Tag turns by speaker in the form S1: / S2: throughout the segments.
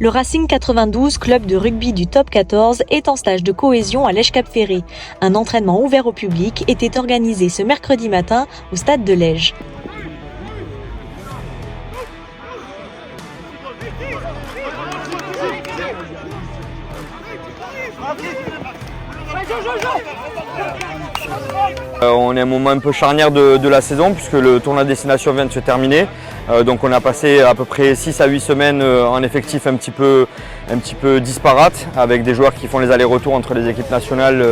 S1: Le Racing 92, club de rugby du top 14, est en stage de cohésion à Lège-Cap-Ferré. Un entraînement ouvert au public était organisé ce mercredi matin au stade de Lège.
S2: On est à un moment un peu charnière de la saison puisque le tournoi de destination vient de se terminer. Donc on a passé à peu près 6 à 8 semaines en effectif un petit peu disparate avec des joueurs qui font les allers-retours entre les équipes nationales,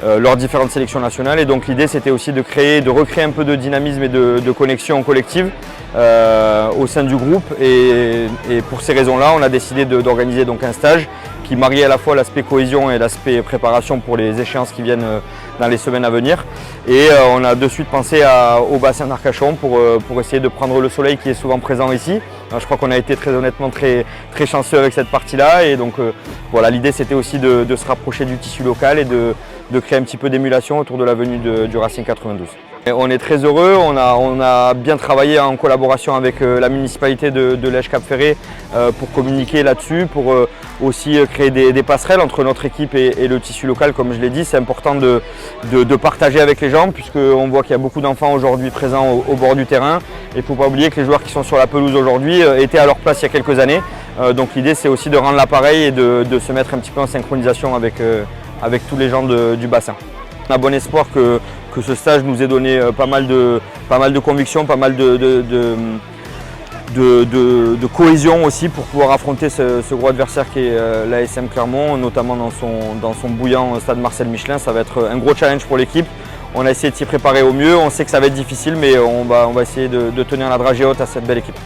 S2: leurs différentes sélections nationales. Et donc l'idée c'était aussi de recréer un peu de dynamisme et de connexion collective au sein du groupe. Et pour ces raisons-là, on a décidé d'organiser donc un stage qui mariait à la fois l'aspect cohésion et l'aspect préparation pour les échéances qui viennent dans les semaines à venir. Et on a de suite pensé au bassin d'Arcachon pour essayer de prendre le soleil qui est souvent présent ici. Je crois qu'on a été très honnêtement très chanceux avec cette partie-là. Et donc voilà, l'idée c'était aussi de se rapprocher du tissu local et de créer un petit peu d'émulation autour de la venue du Racing 92. Et on est très heureux, on a bien travaillé en collaboration avec la municipalité de Lège-Cap-Ferré pour communiquer là-dessus, pour aussi créer des passerelles entre notre équipe et le tissu local. Comme je l'ai dit, c'est important de partager avec les gens puisqu'on voit qu'il y a beaucoup d'enfants aujourd'hui présents au bord du terrain. Et il ne faut pas oublier que les joueurs qui sont sur la pelouse aujourd'hui étaient à leur place il y a quelques années. Donc l'idée c'est aussi de rendre l'appareil et de se mettre un petit peu en synchronisation avec tous les gens du bassin. On a bon espoir que ce stage nous ait donné pas mal de convictions, pas mal de cohésion aussi pour pouvoir affronter ce gros adversaire qui est l'ASM Clermont, notamment dans son bouillant stade Marcel Michelin. Ça va être un gros challenge pour l'équipe. On a essayé de s'y préparer au mieux, on sait que ça va être difficile mais on va essayer de tenir la dragée haute à cette belle équipe.